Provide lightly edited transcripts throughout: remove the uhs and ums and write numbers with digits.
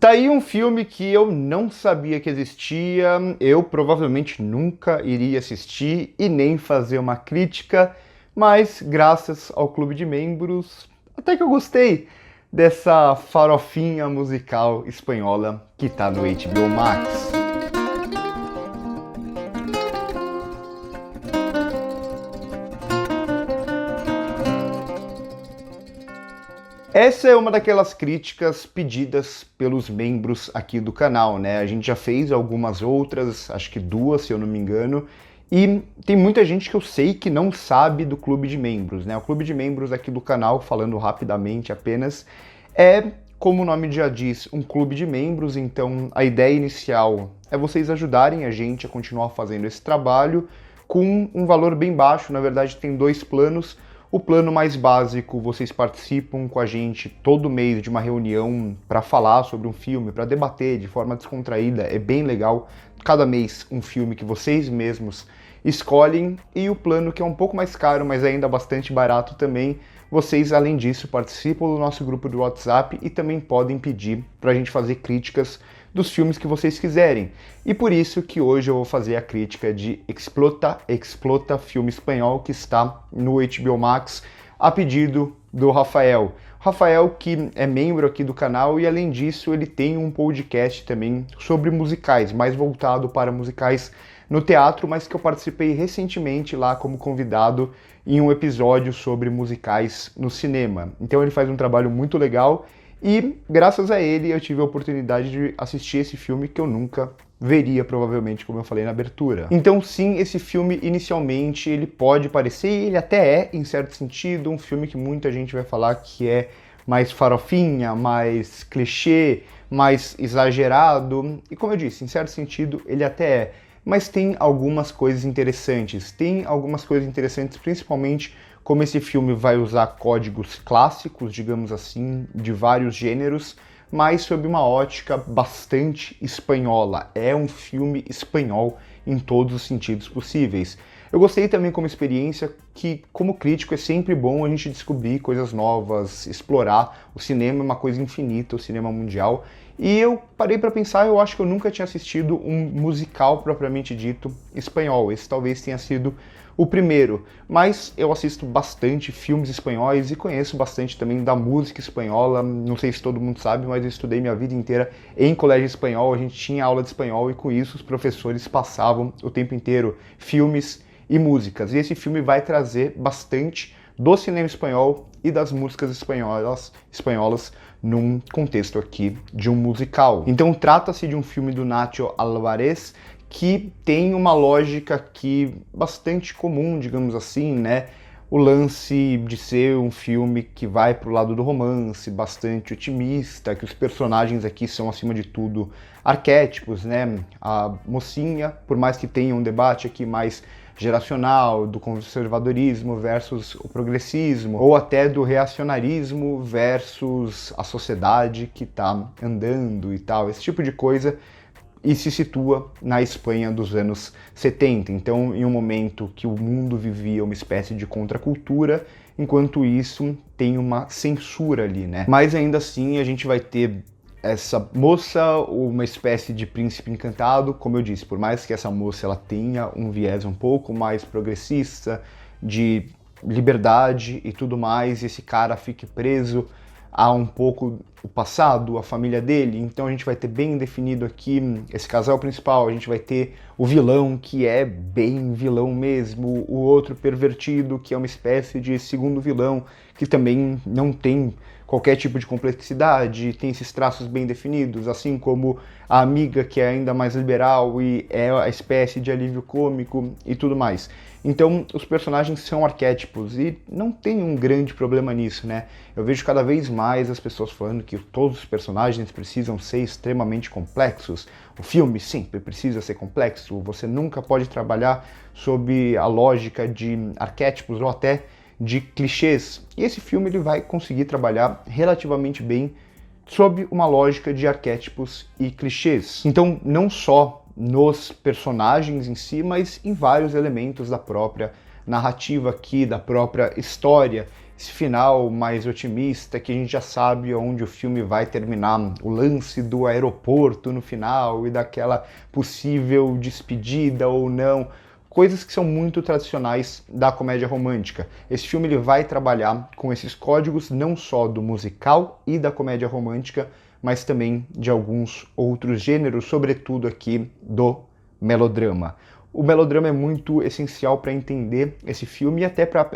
Tá aí um filme que eu não sabia que existia, eu provavelmente nunca iria assistir e nem fazer uma crítica, mas graças ao clube de membros, até que eu gostei dessa farofinha musical espanhola que tá no HBO Max. Essa é uma daquelas críticas pedidas pelos membros aqui do canal, né? A gente já fez algumas outras, acho que 2, se eu não me engano, e tem muita gente que eu sei que não sabe do clube de membros, né? O clube de membros aqui do canal, falando rapidamente apenas, é, como o nome já diz, um clube de membros, então a ideia inicial é vocês ajudarem a gente a continuar fazendo esse trabalho com um valor bem baixo, na verdade tem 2 planos. O plano mais básico, vocês participam com a gente todo mês de uma reunião para falar sobre um filme, para debater de forma descontraída, é bem legal. Cada mês um filme que vocês mesmos escolhem, e o plano que é um pouco mais caro, mas ainda bastante barato também, vocês além disso participam do nosso grupo do WhatsApp e também podem pedir para a gente fazer críticas dos filmes que vocês quiserem. E por isso que hoje eu vou fazer a crítica de Explota, filme espanhol que está no HBO Max, a pedido do Rafael. Rafael, que é membro aqui do canal, e além disso ele tem um podcast também sobre musicais, mais voltado para musicais no teatro, mas que eu participei recentemente lá como convidado em um episódio sobre musicais no cinema. Então ele faz um trabalho muito legal e graças a ele eu tive a oportunidade de assistir esse filme que eu nunca veria provavelmente, como eu falei na abertura. Então sim, esse filme inicialmente ele pode parecer, e ele até é, em certo sentido, um filme que muita gente vai falar que é mais farofinha, mais clichê, mais exagerado, e como eu disse, em certo sentido ele até é, mas tem algumas coisas interessantes, principalmente como esse filme vai usar códigos clássicos, digamos assim, de vários gêneros, mas sob uma ótica bastante espanhola. É um filme espanhol em todos os sentidos possíveis. Eu gostei também como experiência que, como crítico, é sempre bom a gente descobrir coisas novas, explorar. O cinema é uma coisa infinita, o cinema mundial. E eu parei para pensar, eu acho que eu nunca tinha assistido um musical propriamente dito espanhol. Esse talvez tenha sido o primeiro, mas eu assisto bastante filmes espanhóis e conheço bastante também da música espanhola. Não sei se todo mundo sabe, mas eu estudei minha vida inteira em colégio espanhol, a gente tinha aula de espanhol e com isso os professores passavam o tempo inteiro filmes e músicas. E esse filme vai trazer bastante do cinema espanhol e das músicas espanholas num contexto aqui de um musical. Então trata-se de um filme do Nacho Alvarez, que tem uma lógica aqui bastante comum, digamos assim, né? O lance de ser um filme que vai pro lado do romance, bastante otimista, que os personagens aqui são, acima de tudo, arquétipos, né? A mocinha, por mais que tenha um debate aqui mais geracional, do conservadorismo versus o progressismo, ou até do reacionarismo versus a sociedade que tá andando e tal, esse tipo de coisa, e se situa na Espanha dos anos 70, então em um momento que o mundo vivia uma espécie de contracultura, enquanto isso tem uma censura ali, né? Mas ainda assim a gente vai ter essa moça, uma espécie de príncipe encantado, como eu disse, por mais que essa moça ela tenha um viés um pouco mais progressista, de liberdade e tudo mais, esse cara fique preso a um pouco o passado, a família dele, então a gente vai ter bem definido aqui esse casal principal, a gente vai ter o vilão que é bem vilão mesmo, o outro pervertido que é uma espécie de segundo vilão que também não tem qualquer tipo de complexidade, tem esses traços bem definidos, assim como a amiga que é ainda mais liberal e é a espécie de alívio cômico e tudo mais. Então os personagens são arquétipos e não tem um grande problema nisso, né? Eu vejo cada vez mais as pessoas falando que todos os personagens precisam ser extremamente complexos. O filme sempre precisa ser complexo, você nunca pode trabalhar sob a lógica de arquétipos ou até de clichês. E esse filme ele vai conseguir trabalhar relativamente bem sob uma lógica de arquétipos e clichês. Então não só nos personagens em si, mas em vários elementos da própria narrativa aqui, da própria história. esse final mais otimista, que a gente já sabe onde o filme vai terminar, o lance do aeroporto no final e daquela possível despedida ou não, coisas que são muito tradicionais da comédia romântica. Esse filme ele vai trabalhar com esses códigos não só do musical e da comédia romântica, mas também de alguns outros gêneros, sobretudo aqui do melodrama. O melodrama é muito essencial para entender esse filme e até para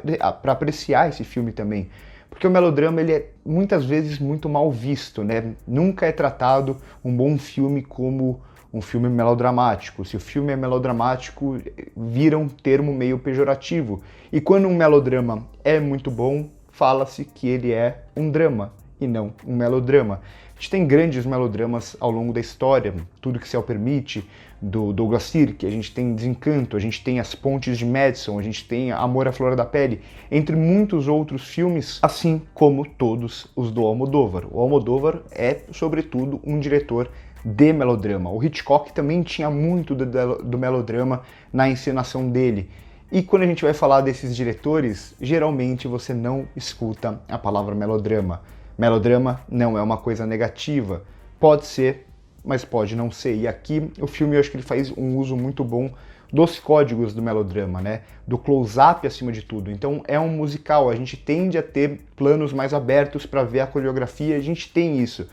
apreciar esse filme também. Porque o melodrama ele é muitas vezes muito mal visto, né? Nunca é tratado um bom filme como um filme melodramático. Se o filme é melodramático, vira um termo meio pejorativo. E quando um melodrama é muito bom, fala-se que ele é um drama e não um melodrama. A gente tem grandes melodramas ao longo da história, Tudo que o Céu Permite, do Douglas Sirk, a gente tem Desencanto, a gente tem As Pontes de Madison, a gente tem Amor à Flor da Pele, entre muitos outros filmes, assim como todos os do Almodóvar. O Almodóvar é, sobretudo, um diretor de melodrama. O Hitchcock também tinha muito do melodrama na encenação dele. E quando a gente vai falar desses diretores, geralmente você não escuta a palavra melodrama. Melodrama não é uma coisa negativa. Pode ser, mas pode não ser. E aqui o filme eu acho que ele faz um uso muito bom dos códigos do melodrama, né? Do close-up acima de tudo. Então é um musical, a gente tende a ter planos mais abertos para ver a coreografia, a gente tem isso.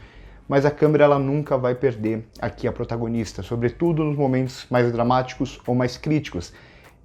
Mas a câmera ela nunca vai perder aqui a protagonista, sobretudo nos momentos mais dramáticos ou mais críticos.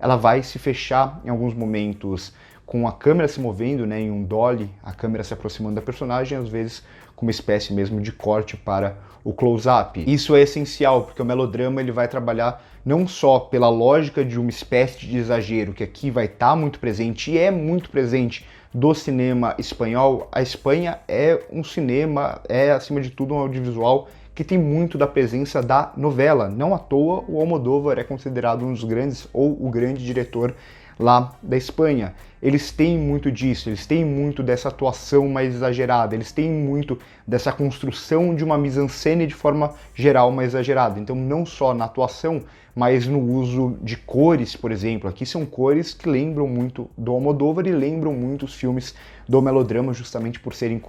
Ela vai se fechar em alguns momentos com a câmera se movendo, né, em um dolly, a câmera se aproximando da personagem, às vezes com uma espécie mesmo de corte para o close-up. Isso é essencial, porque o melodrama ele vai trabalhar não só pela lógica de uma espécie de exagero, que aqui vai estar muito presente, e é muito presente do cinema espanhol. A Espanha é um cinema, é acima de tudo um audiovisual que tem muito da presença da novela. Não à toa o Almodóvar é considerado um dos grandes, ou o grande diretor lá da Espanha. Eles têm muito disso, eles têm muito dessa atuação mais exagerada, eles têm muito dessa construção de uma mise-en-scène de forma geral mais exagerada. Então não só na atuação, mas no uso de cores, por exemplo. Aqui são cores que lembram muito do Almodóvar e lembram muito os filmes do melodrama, justamente por serem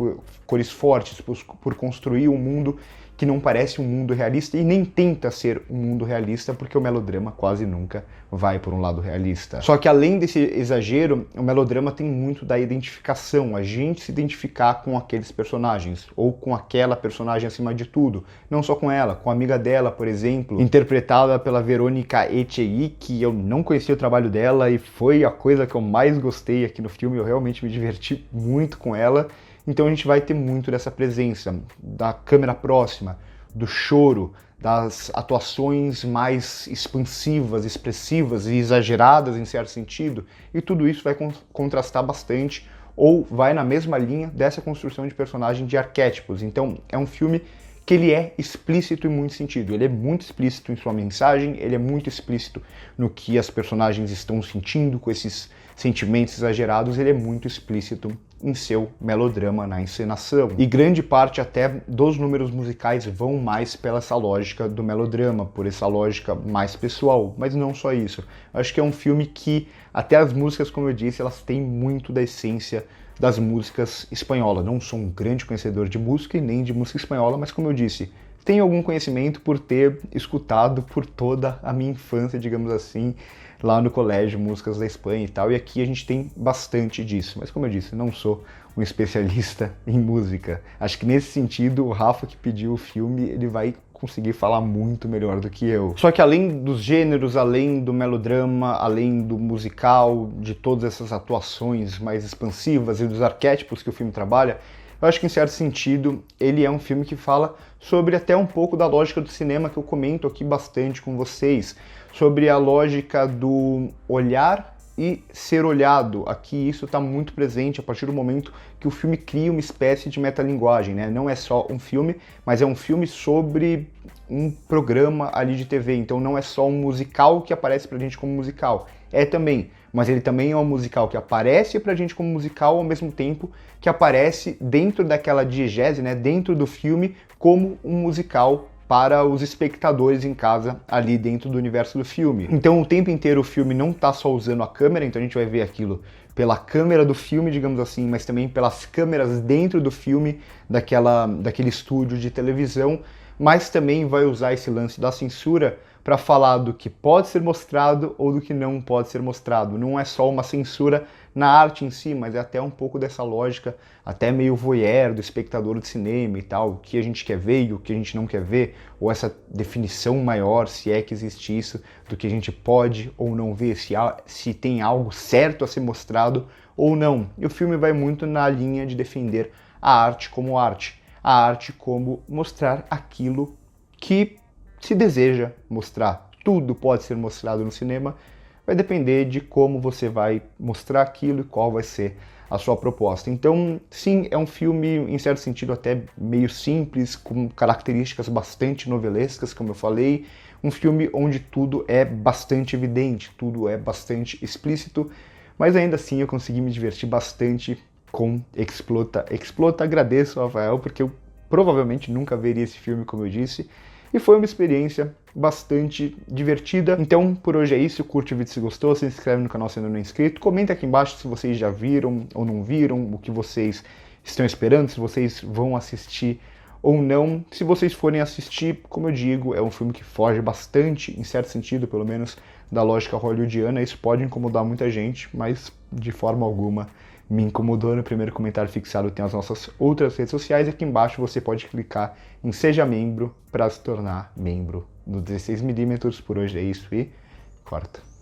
cores fortes, por construir um mundo que não parece um mundo realista e nem tenta ser um mundo realista, porque o melodrama quase nunca vai por um lado realista. Só que além desse exagero, o melodrama tem muito da identificação, a gente se identificar com aqueles personagens, ou com aquela personagem acima de tudo. Não só com ela, com a amiga dela, por exemplo, interpretada pela Verônica Echegui, que eu não conhecia o trabalho dela e foi a coisa que eu mais gostei aqui no filme, eu realmente me diverti muito com ela. Então a gente vai ter muito dessa presença, da câmera próxima, do choro, das atuações mais expansivas, expressivas e exageradas em certo sentido, e tudo isso vai contrastar bastante ou vai na mesma linha dessa construção de personagem de arquétipos. Então é um filme que ele é explícito em muito sentido, ele é muito explícito em sua mensagem, ele é muito explícito no que as personagens estão sentindo com esses sentimentos exagerados, ele é muito explícito em seu melodrama na encenação. E grande parte até dos números musicais vão mais pela essa lógica do melodrama, por essa lógica mais pessoal, mas não só isso. Eu acho que é um filme que, até as músicas, como eu disse, elas têm muito da essência das músicas espanholas. Não sou um grande conhecedor de música e nem de música espanhola, mas como eu disse, tenho algum conhecimento por ter escutado por toda a minha infância, digamos assim, lá no colégio, músicas da Espanha e tal, e aqui a gente tem bastante disso. Mas como eu disse, não sou um especialista em música. Acho que nesse sentido, o Rafa que pediu o filme, ele vai conseguir falar muito melhor do que eu. Só que além dos gêneros, além do melodrama, além do musical, de todas essas atuações mais expansivas e dos arquétipos que o filme trabalha, eu acho que, em certo sentido, ele é um filme que fala sobre até um pouco da lógica do cinema que eu comento aqui bastante com vocês, sobre a lógica do olhar e ser olhado. Aqui isso está muito presente a partir do momento que o filme cria uma espécie de metalinguagem, né? Não é só um filme, mas é um filme sobre um programa ali de TV. Então não é só um musical que aparece pra gente como musical. É também, mas ele também é um musical que aparece pra gente como musical ao mesmo tempo que aparece dentro daquela diegese, né? Dentro do filme como um musical para os espectadores em casa, ali dentro do universo do filme. Então o tempo inteiro o filme não está só usando a câmera, então a gente vai ver aquilo pela câmera do filme, digamos assim, mas também pelas câmeras dentro do filme, daquele estúdio de televisão, mas também vai usar esse lance da censura para falar do que pode ser mostrado ou do que não pode ser mostrado. Não é só uma censura na arte em si, mas é até um pouco dessa lógica, até meio voyeur do espectador de cinema e tal, o que a gente quer ver e o que a gente não quer ver, ou essa definição maior, se é que existe isso, do que a gente pode ou não ver, se tem algo certo a ser mostrado ou não. E o filme vai muito na linha de defender a arte como arte, a arte como mostrar aquilo que se deseja mostrar. Tudo pode ser mostrado no cinema, vai depender de como você vai mostrar aquilo e qual vai ser a sua proposta. Então, sim, é um filme, em certo sentido, até meio simples, com características bastante novelescas, como eu falei, um filme onde tudo é bastante evidente, tudo é bastante explícito, mas ainda assim eu consegui me divertir bastante com Explota. Explota, agradeço ao Rafael, porque eu provavelmente nunca veria esse filme, como eu disse, e foi uma experiência bastante divertida. Então, por hoje é isso. Curte o vídeo se gostou, se inscreve no canal se ainda não é inscrito. Comenta aqui embaixo se vocês já viram ou não viram, o que vocês estão esperando, se vocês vão assistir ou não. Se vocês forem assistir, como eu digo, é um filme que foge bastante, em certo sentido, pelo menos, da lógica hollywoodiana. Isso pode incomodar muita gente, mas de forma alguma me incomodou. No primeiro comentário fixado tem as nossas outras redes sociais. Aqui embaixo você pode clicar em Seja Membro para se tornar membro do 16mm. Por hoje é isso e corta.